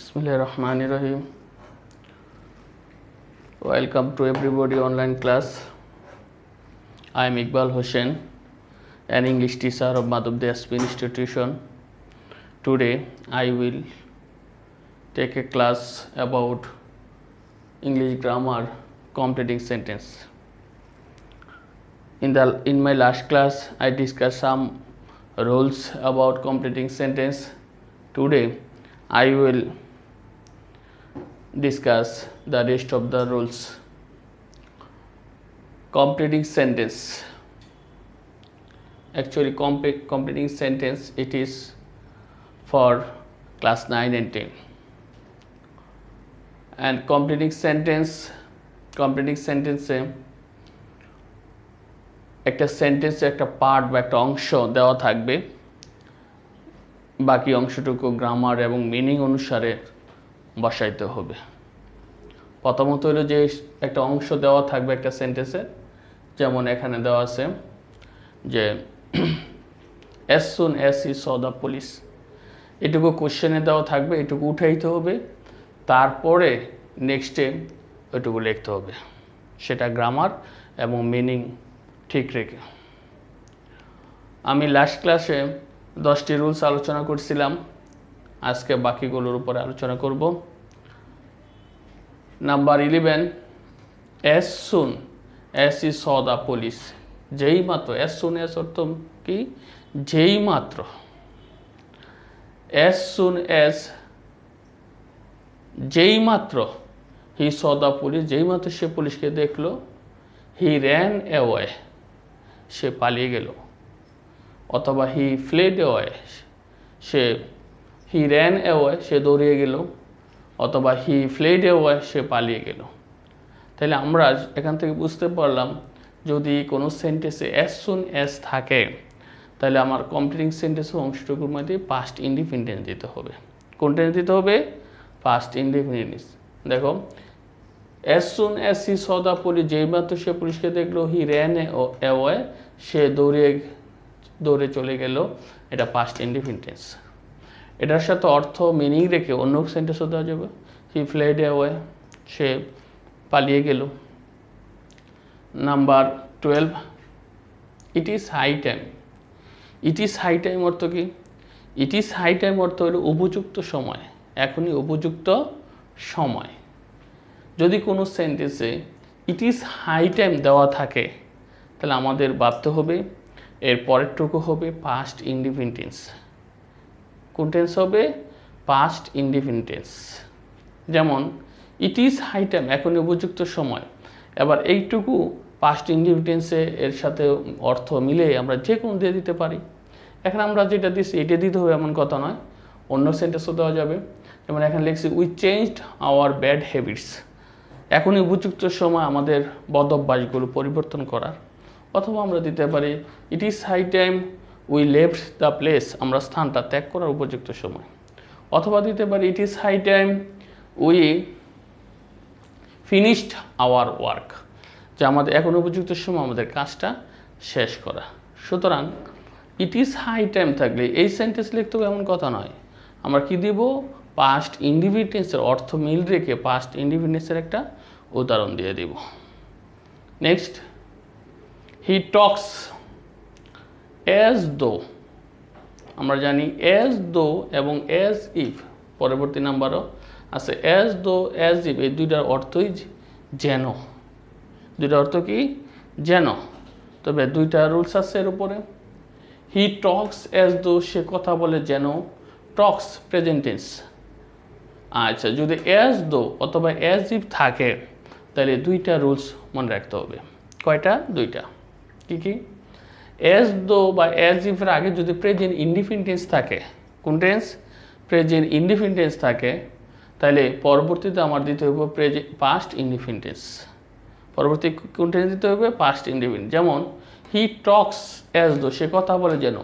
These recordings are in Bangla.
Bismillahirrahmanirrahim. Welcome to everybody online class. I am Iqbal Hossain, an English teacher of Madhubdev Institution. Today I will take a class about English grammar completing sentence. In my last class I discussed some rules about completing sentence. Today I will discuss the rest of the rules. Completing sentence. Actually, completing sentence it is for class 9 and 10. And completing sentence একটা সেন্টেন্সে একটা পার্ট বা একটা অংশ দেওয়া থাকবে, বাকি অংশটুকু গ্রামার এবং মিনিং অনুসারে বসাইতে হবে। প্রথমত হলো যে একটা অংশ দেওয়া থাকবে একটা সেন্টেন্সে, যেমন এখানে দেওয়া আছে যে as soon as he saw the police, এটুকু কোশ্চেনে দেওয়া থাকবে, এটুকু উঠাইতে হবে, তারপরে নেক্সটে ওইটুকু লিখতে হবে, সেটা গ্রামার এবং মিনিং ঠিক রেখে। আমি লাস্ট ক্লাসে 10টি রুলস আলোচনা করছিলাম, আজকে বাকিগুলোর উপরে আলোচনা করব। Number 11, as soon as he saw the police, যেই মাত্র, as soon as অর্থ কি, যেই মাত্র। as soon as যেই মাত্র he saw the police, যেই মাত্র সে পুলিশকে দেখলো, he ran away, সে পালিয়ে গেল, অথবা he fled away, he ran away, সে দৌড়িয়ে গেল, অথবা he fled away, সে পালিয়ে গেল। তাহলে আমরা এখান থেকে বুঝতে পারলাম, যদি কোনো সেন্টেন্সে as soon as থাকে, তাহলে আমার কমপ্লিটিং সেন্টেন্সের অংশটুকুর মধ্যে পাস্ট ইনডিফিনিট দিতে হবে। কোনটা দিতে হবে? Past indefinite. দেখো, as soon as he saw the police, যেই মাত্র সে পুলিশকে দেখলো, he ran away, সে দৌড়ে চলে গেল, এটা পাস্ট ইনডিফিনিট। এটার সাথে অর্থ মিনিং রেখে অন্য সেন্টেন্সও দেওয়া যাবে, he fled away, সে পালিয়ে গেল। Number 12, it is high time. it is high time অর্থ কি? it is high time অর্থ হলো উপযুক্ত সময়, এখনই উপযুক্ত সময়। যদি কোনো সেন্টেন্সে ইট ইজ হাই টাইম দেওয়া থাকে, তাহলে আমাদের ভাবতে হবে এর পরেরটুকু হবে পাস্ট ইনডিফিনিট। কোন টেন্স হবে? Past indefinite. যেমন ইট ইজ হাই টাইম, এখনই উপযুক্ত সময়। এবার এইটুকু পাস্ট ইনডিফিনিটে এর সাথে অর্থ মিলে আমরা যে কোনো দিয়ে দিতে পারি। এখানে আমরা যেটা দিচ্ছি এটা দিতে হবে এমন কথা নয়, অন্য সেন্টেন্সও দেওয়া যাবে। যেমন এখানে লিখছি we changed our bad habits, এখনই উপযুক্ত সময় আমাদের বদ অভ্যাসগুলো পরিবর্তন করার। অথবা আমরা দিতে পারি it is high time we left the place, আমরা স্থানটা ত্যাগ করার উপযুক্ত সময়। অথবা দিতে পারি it is high time we finished our work, যে আমাদের এখন উপযুক্ত সময় আমাদের কাজটা শেষ করা। সুতরাং ইট ইজ হাই টাইম থাকলে এই সেন্টেন্স লিখতে হবে এমন কথা নয়, আমরা কি দিব? পাস্ট ইনডিফিনিটের অর্থ মিল রেখে পাস্ট ইনডিফিনিটের একটা উদাহরণ দিয়ে দিব। নেক্সট, হি টক্স অ্যাজ দো, আমরা জানি অ্যাজ দো এবং অ্যাজ ইফ, পরবর্তী নাম্বারও আছে অ্যাজ দো অ্যাজ ইফ, এই দুইটার অর্থই যেন। দুইটার অর্থ কি? যেন। তবে দুইটা রুলস আছে এর উপরে। হি টক্স অ্যাজ দো, সে কথা বলে যেন, টক্স প্রেজেন্ট টেন্স। আচ্ছা, যদি অ্যাজ দো অথবা অ্যাজ ইফ থাকে, তাহলে দুইটা রুলস মনে রাখতে হবে। কয়টা? দুইটা। কি কি? অ্যাজ দো বা অ্যাজ ইফের আগে যদি প্রেজেন্ট ইনডিফিনিট থাকে, কোন টেন্স? প্রেজেন্ট ইনডিফিনিট থাকে, তাহলে পরবর্তীতে আমার দিতে হবে পাস্ট ইনডিফিনিট। পরবর্তী কোন টেন্স দিতে হবে? Past indefinite. যেমন হি টক্স অ্যাজ দো, সে কথা বলে যেন,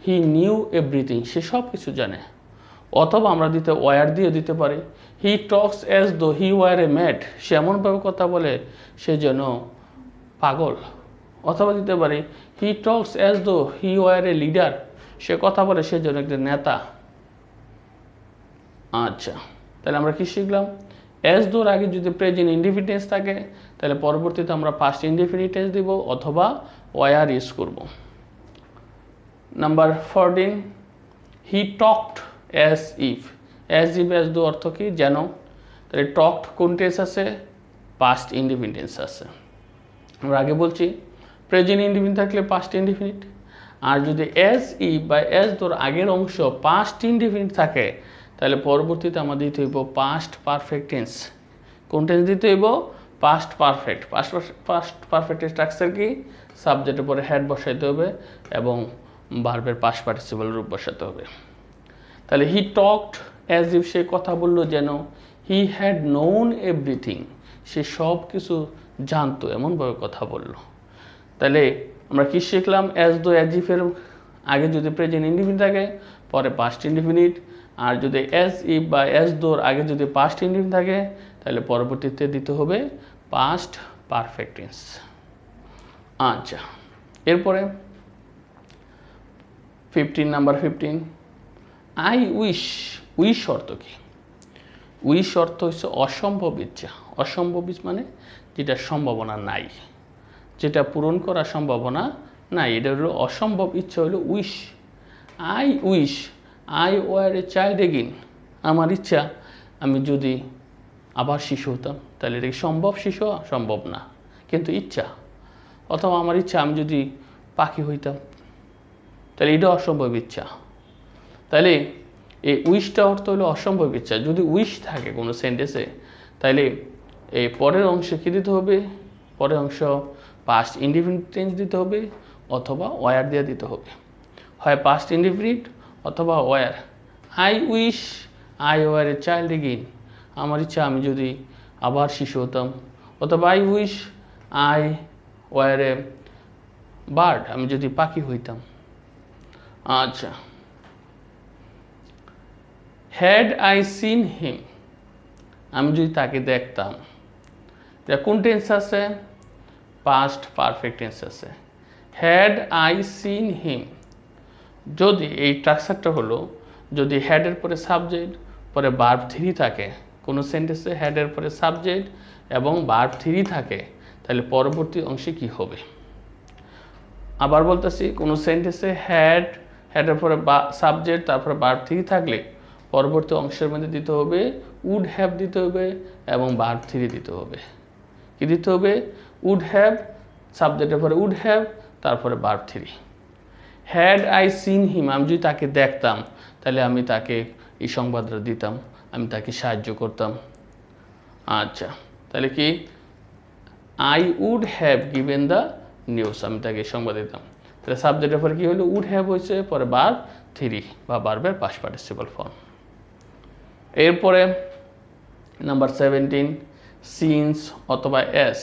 হি নিউ এভরিথিং, সে সব কিছু জানে। অথবা আমরা ওয়ার দিয়ে দিতে পারি হি টক্স অ্যাজ দো হি ওয়ার এ ম্যাড, সে এমনভাবে কথা বলে সে যেন পাগল। অথবা দিতে পারি হি talks as though he war a leader, সে কথা বলে সে যেন একজন নেতা। আচ্ছা, তাহলে আমরা কি শিখলাম? এস দোর আগে যদি প্রেজেন্ট ইনডিফিনিট থাকে তাহলে পরবর্তীতে আমরা পাস্ট ইনডিফিনিট টেন্স দিব অথবা ওয়ার ইউজ করব। Number 14, he talked as if. As though অর্থ কি? যেন। তাহলে টকড কোন টেন্স আছে? পাস্ট ইনডিফিনিট আছে। আমরা আগে বলছি প্রেজেন্ট ইনডিফিনিট থাকলে পাস্ট ইনডিফিনিট, আর যদি এস ই বা এস দোর আগের অংশ পাস্ট ইনডিফিনিট থাকে তাহলে পরবর্তীতে আমাদের দিতে হইব পাস্ট পারফেক্ট টেন্স। কোন টেন্স দিতে হইব? Past perfect. পাস্ট পারফেক্টের স্ট্রাকচার কি? সাবজেক্টের পরে হেড বসাইতে হবে এবং ভার্বের পাস্ট পার্টিসিপল রূপ বসাতে হবে। তাহলে হি টকড অ্যাজ ইফ, সে কথা বলল যেন। হি হ্যাড নোন এভরিথিং, সে সব কিছু জানতো এমনভাবে কথা বলল। তাহলে আমরা কি শিখলাম? অ্যাজ দো অ্যাজ ইফের আগে যদি প্রেজেন্ট ইনডিফিনিট থাকে পরে পাস্ট ইনডিফিনিট, আর যদি অ্যাজ ইফ বা অ্যাজ দোর আগে যদি পাস্ট ইনডিফিনিট থাকে তাহলে পরবর্তীতে দিতে হবে পাস্ট পারফেক্ট টেন্স। আচ্ছা, এরপরে 15, নাম্বার 15, আই উইশ। উইশ অর্থ কি? উইশ অর্থ হচ্ছে অসম্ভব ইচ্ছা। অসম্ভব মানে যেটা সম্ভাবনা নাই, যেটা পূরণ করার সম্ভাবনা নাই, এটা হলো অসম্ভব ইচ্ছা, হলো wish. I wish I were a child again. আমার ইচ্ছা আমি যদি আবার শিশু হতাম। তাহলে এটা কি সম্ভব? শিশু সম্ভব না, কিন্তু ইচ্ছা। অথবা আমার ইচ্ছা আমি যদি পাখি হইতাম, তাহলে এটা অসম্ভব ইচ্ছা। তাহলে এই উইশটা অর্থ হলো অসম্ভব ইচ্ছা। যদি উইশ থাকে কোনো সেন্টেন্সে তাহলে এই পরের অংশে কী দিতে হবে? পরের অংশ পাস্ট ইনডিফিনিট টেন্স দিতে হবে অথবা ওয়ার দিয়ে দিতে হবে। হয় পাস্ট ইনডিফিনিট অথবা were. I wish I were a child again, আমার ইচ্ছা আমি যদি আবার শিশু হতাম। অথবা I wish I were a bird, আমি যদি পাখি হইতাম। আচ্ছা, হ্যাড আই সিন হিম, আমি যদি তাকে দেখতাম। এটা কোন টেন্স আছে? পাস্ট পারফেক্ট টেন্স আছে। Had I seen him. যদি এই স্ট্রাকচারটা হলো যদি হ্যাডের পরে সাবজেক্ট পরে ভার্ব 3 থাকে, কোনো সেন্টেন্সে হ্যাডের পরে সাবজেক্ট এবং ভার্ব 3 থাকে তাহলে পরবর্তী অংশে কি হবে? আবার বলতেছি, কোনো সেন্টেন্সে হ্যাডের পরে সাবজেক্ট তারপরে ভার্ব 3 থাকলে পরবর্তী অংশের মধ্যে দিতে হবে উড হ্যাভ দিতে হবে এবং ভার্ব 3 দিতে হবে। কি দিতে হবে? উড হ্যাভ, সাবজেক্টের পরে উড হ্যাভ, তারপরে verb 3। Had I seen him, আমি যদি তাকে দেখতাম তাহলে আমি তাকে এই সংবাদটা দিতাম, আমি তাকে সাহায্য করতাম। আচ্ছা, তাহলে কি? I would have given the news, আমি তাকে সংবাদ দিতাম। তাহলে সাবজেক্টের পরে কী হলো? উড হ্যাভ হয়েছে, পরে ভার্ব 3 বা ভার্বের পাস্ট পার্টিসিপল ফর্ম। এরপরে নাম্বার 17, সিন্স অথবা এস।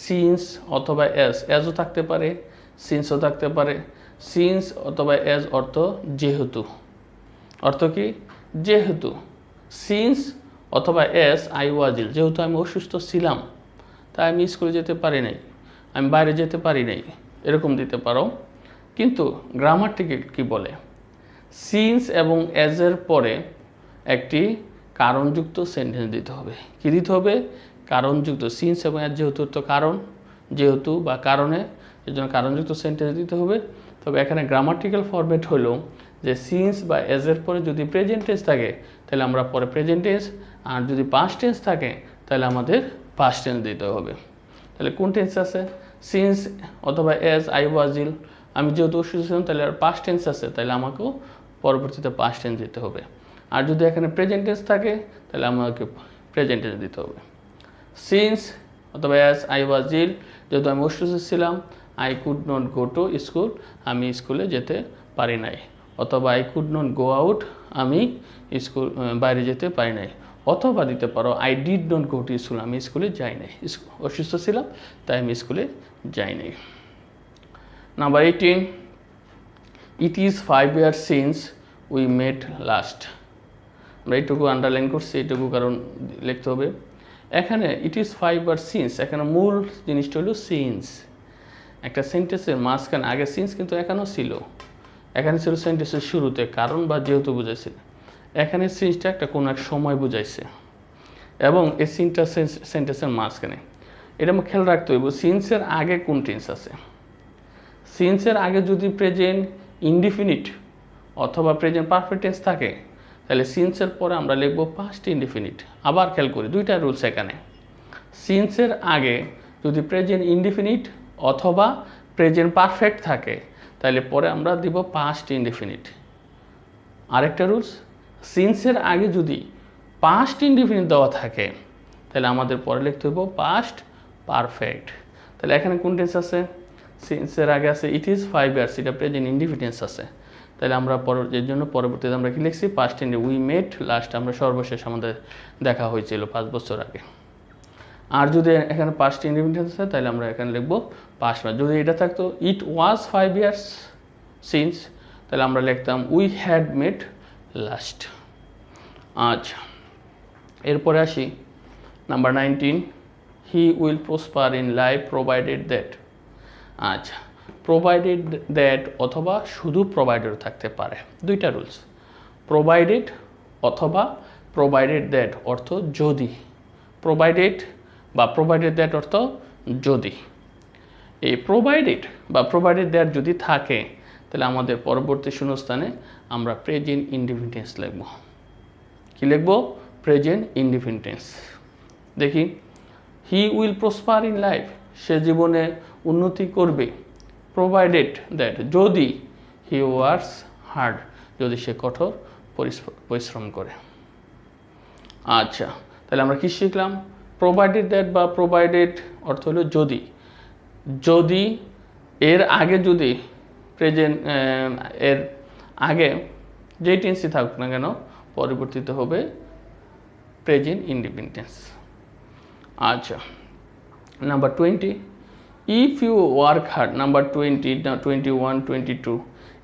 সিন্স অথবা এস, এসও থাকতে পারে সিন্সও থাকতে পারে। সিন্স অথবা এস অর্থ যেহেতু। অর্থ কি? যেহেতু। সিন্স অথবা এস আই ওয়াজ ইল, যেহেতু আমি অসুস্থ ছিলাম তাই আমি স্কুলে যেতে পারি নাই, আমি বাইরে যেতে পারি নাই, এরকম দিতে পারো। কিন্তু গ্রামারটিকে কি বলে? সিন্স এবং এজের পরে একটি কারণযুক্ত সেন্টেন্স দিতে হবে। কি দিতে হবে? কারণযুক্ত। সিন্স এবং এজ যেহেতু তো কারণ, যেহেতু বা কারণে, এর জন্য কারণযুক্ত সেন্টেন্স দিতে হবে। তবে এখানে গ্রামাটিক্যাল ফরম্যাট হলো যে সিন্স বা এজের পরে যদি প্রেজেন্ট টেন্স থাকে তাহলে আমরা পরে প্রেজেন্ট টেন্স, আর যদি পাস্ট টেন্স থাকে তাহলে আমাদের পাস্ট টেন্স দিতে হবে। তাহলে কোন টেন্স আছে? সিন্স অথবা এজ আই ওয়াজ ইল, আমি যেহেতু অসুস্থ ছিলাম তাহলে আর পাস্ট টেন্স আছে, তাহলে আমাকেও পরবর্তীতে পাস্ট টেন্স দিতে হবে। আর যদি এখানে প্রেজেন্ট টেন্স থাকে তাহলে আমাকে প্রেজেন্ট টেন্স দিতে হবে। সিন্স অথবা অ্যাজ আই ওয়াজ ইল, যেহেতু আমি অসুস্থ ছিলাম, I could not go to school, আমি স্কুলে যেতে পারি নাই। অথবা I could not go out, আমি বাইরে যেতে পারি নাই। অথবা দিতে পারো I did not go to school, আমি স্কুলে যাই নাই, অসুস্থ ছিলাম তাই আমি স্কুলে যাই নাই। Number 18, it is 5 years since we met last. আমরা এইটুকু আন্ডারলাইন করছি, এইটুকু কারণ লিখতে হবে। এখানে ইট ইজ 5 years সিন্স, এখানে মূল জিনিসটা হলো সিন্স। একটা সেন্টেন্সের মাঝখানে আগে সিন্স কিন্তু এখানেও ছিল, এখানে ছিল সেন্টেন্সের শুরুতে কারণ বা যেহেতু বুঝেছিল। এখানে সিন্সটা একটা কোনো এক সময় বুঝাইছে এবং এই সিনটা সেন্টেন্সের মাঝখানে এটা আমার খেয়াল রাখতে হইব সিন্সের আগে কোন টেন্স আছে। সিন্সের আগে যদি প্রেজেন্ট ইনডিফিনিট অথবা প্রেজেন্ট পারফেক্ট টেন্স থাকে তাহলে সিন্সের পরে আমরা লিখব পাস্ট ইনডিফিনিট। আবার খেয়াল করি দুইটা রুলস এখানে, সিন্সের আগে যদি প্রেজেন্ট ইনডিফিনিট অথবা প্রেজেন্ট পারফেক্ট থাকে তাহলে পরে আমরা দিব পাস্ট ইনডিফিনিট। আরেকটা রুলস, সিন্সের আগে যদি পাস্ট ইনডিফিনিট দেওয়া থাকে তাহলে আমাদের পরে লিখতে হইব পাস্ট পারফেক্ট। তাহলে এখানে কোন টেন্স আছে? সিন্সের আগে আছে ইট ইজ 5 ইয়ার্স, এটা প্রেজেন্ট ইনডিফিনিটেন্স আছে। তাহলে আমরা এর জন্য পরবর্তীতে আমরা কি লিখছি? পাস্ট ইন্ডি উই মেট লাস্ট, আমরা সর্বশেষ আমাদের দেখা হয়েছিল 5 বছর আগে। আর যদি এখানে পাস্ট ইনডিফিনিটেন্স আছে তাহলে আমরা এখানে লিখব পাস্ট। যদি এটা থাকতো ইট ওয়াজ 5 ইয়ার্স সিন্স তাহলে আমরা লিখতাম উই হ্যাড মেট লাস্ট। আচ্ছা, এরপরে আসি number 19, he will prosper in life provided that. আচ্ছা, প্রোভাইডেড দ্যাট অথবা শুধু প্রোভাইডেড থাকতে পারে, দুইটা রুলস। প্রোভাইডেড অথবা প্রোভাইডেড দ্যাট অর্থ যদি, প্রোভাইডেড বা প্রোভাইডেড দ্যাট অর্থ যদি। এই প্রোভাইডেড বা প্রোভাইডেড দ্যাট যদি থাকে তাহলে আমাদের পরবর্তী শূন্যস্থানে আমরা প্রেজেন্ট ইনডিফিনিটেন্স লিখব। কি লিখব? Present indefinite tense. দেখি, he will prosper in life, সে জীবনে উন্নতি করবে, প্রোভাইডেড দ্যাট যদি হি ওয়ার্কস হার্ড, যদি সে কঠোর পরিশ্রম করে। আচ্ছা, তাহলে আমরা কি শিখলাম? প্রোভাইডেড দ্যাট বা প্রোভাইডেড অর্থ হলো যদি, যদি এর আগে যদি প্রেজেন্ট এর আগে যে টেন্সই থাকুক না কেন পরবর্তীতে হবে প্রেজেন্ট ইনডিফিনিটেন্স। আচ্ছা, number 20, if you work hard. Number 20, 21, 22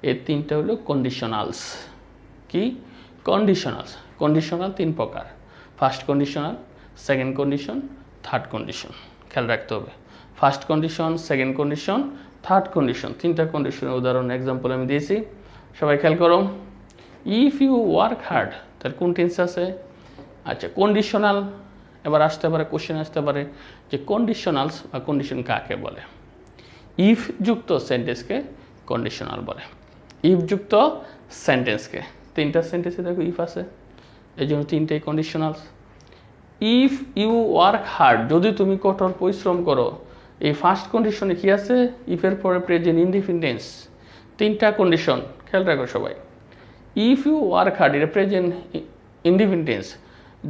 এই তিনটা হলো কন্ডিশনালস। কি? কন্ডিশনালস। কন্ডিশনাল 3 প্রকার, first conditional, second condition, third condition. খেয়াল রাখতে হবে first condition, second condition, third condition. 3টা কন্ডিশনের উদাহরণ এক্সাম্পল আমি দিয়েছি, সবাই খেয়াল করো। ইফ ইউ ওয়ার্ক হার্ড তার কোন টেন্স আছে? আচ্ছা, কন্ডিশনাল। এবার আসতে পারে কোশ্চেন আসতে পারে যে কন্ডিশনালস বা কন্ডিশন কাকে বলে? ইফ যুক্ত সেন্টেন্সকে কন্ডিশনাল বলে। ইফ যুক্ত সেন্টেন্সকে, 3টা সেন্টেন্সে দেখো ইফ আছে, এই জন্য 3টাই conditionals. If you work hard, যদি তুমি কঠোর পরিশ্রম করো। এই ফার্স্ট কন্ডিশনে কি আছে? ইফের পরে প্রেজেন্ট ইনডিফিনিটেন্স। 3টা কন্ডিশন খেয়াল রাখো সবাই। ইফ ইউ ওয়ার্ক হার্ড এটা প্রেজেন্ট ইনডিফিনিটেন্স,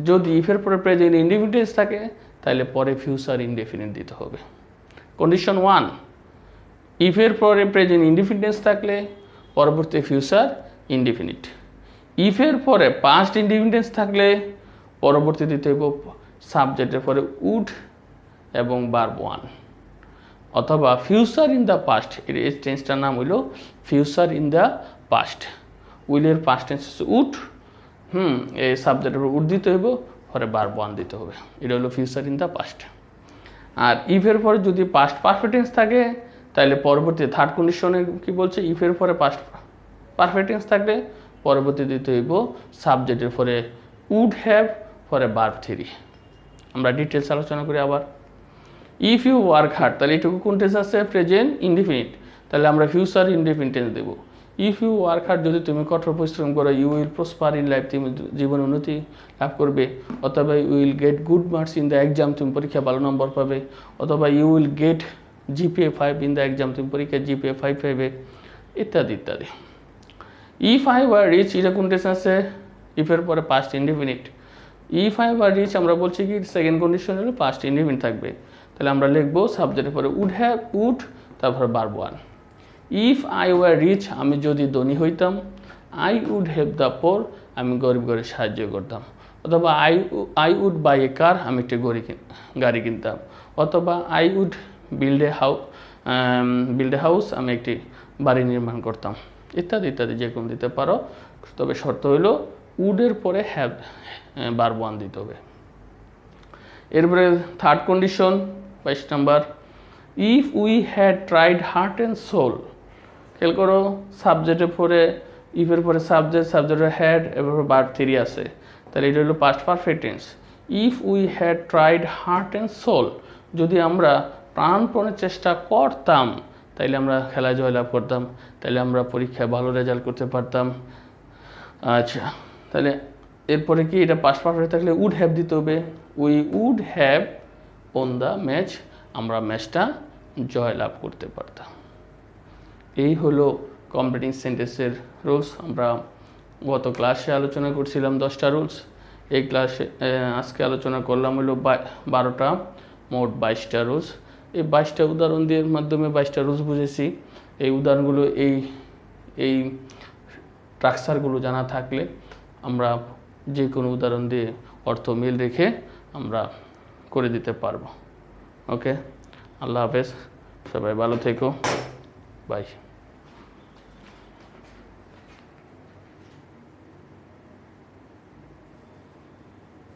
যদি ইফের পরে প্রেজেন্ট ইনডিফিনিটেন্স থাকে তাহলে পরে ফিউচার ইনডিফিনিট দিতে হবে। কন্ডিশন 1, ইফের পরে প্রেজেন্ট ইনডিফিনিটেন্স থাকলে পরবর্তী ফিউচার ইনডিফিনিট। ইফের পরে পাস্ট ইনডিফিনিটেন্স থাকলে পরবর্তী দিতে হইব সাবজেক্টের পরে উড এবং ভার্ব 1, অথবা ফিউচার ইন দ্য পাস্ট। এই টেন্সটার নাম হইল ফিউচার ইন দ্য পাস্ট। উইলের পাস্ট টেন্স হচ্ছে উড, এই সাবজেক্টের উপর উড দিতে হইব, পরে ভার্ব 1 দিতে হবে। এটা হলো ফিউচার ইন দ্য পাস্ট। আর ইফের পরে যদি পাস্ট পারফেক্ট টেন্স থাকে তাহলে পরবর্তী থার্ড কন্ডিশনে কি বলছে? ইফের পরে পাস্ট পারফেক্ট টেন্স থাকলে পরবর্তী দিতে হইব সাবজেক্টের পরে উড হ্যাভ, পরে ভার্ব 3। আমরা ডিটেলস আলোচনা করি আবার। ইফ ইউ ওয়ার্ক হার্ড তাহলে এটুকু কোন টেন্স আছে? প্রেজেন্ট ইনডিফিনিট, তাহলে আমরা ফিউচার ইনডিফিনিটেন্স দেব। ইফ ইউ ওয়ার্ক হার্ড যদি তুমি কঠোর পরিশ্রম করো, you will prosper in life, তুমি জীবনে উন্নতি লাভ করবে। অথবা you will get good marks in the exam, তুমি পরীক্ষা ভালো নম্বর পাবে। অথবা you will get GPA 5 in the exam, তুমি পরীক্ষায় GPA 5 পাবে, ইত্যাদি ইত্যাদি। ইফ আই ওয়ার রিচ এটা কোন টেন্স আছে? ইফের পরে past indefinite. If I were rich আমরা বলছি কি সেকেন্ড কন্ডিশন হলো পাস্ট ইনডিফিনিট থাকবে, তাহলে আমরা লিখবো সাবজেক্টের পরে উড হ্যাভ, উড, তারপরে verb 1। If I were rich আমি যদি ধনী হইতাম, I would help the poor আমি গরিব ঘরে সাহায্য করতাম। অথবা I would buy a car আমি একটা গাড়ি কিনতাম। অথবা I would build a house আমি একটি বাড়ি নির্মাণ করতাম, ইত্যাদি ইত্যাদি যে কোনো দিতে পারো, তবে শর্ত হইল উডের পরে হ্যাভ ভার্ব 1 দিতে হবে। এরপরে third condition 22 number, if we had tried heart and soul. খেয়াল করো সাবজেক্টের পরে ইফের পরে সাবজেক্টের হ্যাড এবার ভার্ব 3 আছে, তাহলে এটা হলো past perfect tense. If we had tried heart and soul, যদি আমরা প্রাণপণে চেষ্টা করতাম তাইলে আমরা খেলায় জয়লাভ করতাম, তাইলে আমরা পরীক্ষায় ভালো রেজাল্ট করতে পারতাম। আচ্ছা, তাহলে এরপরে কি এটা পাস্ট পারফেক্ট থাকলে উড হ্যাভ দিতে হবে, we would have won the match, আমরা ম্যাচটা জয়লাভ করতে পারতাম। এই হলো কমপ্লিটিং সেন্টেন্সের রুলস। আমরা গত ক্লাসে আলোচনা করছিলাম 10টা রুলস, এই ক্লাসে আজকে আলোচনা করলাম হলো 12টা, মোট 22টা রুলস। এই 22টা উদাহরণ দিয়ে মাধ্যমে 22টা রুলস বুঝেছি। এই উদাহরণগুলো এই স্ট্রাকচারগুলো জানা থাকলে আমরা যে কোনো উদাহরণ দিয়ে অর্থ মিল রেখে আমরা করে দিতে পারবো। ওকে, আল্লাহ হাফেজ, সবাই ভালো থেকো, বাই।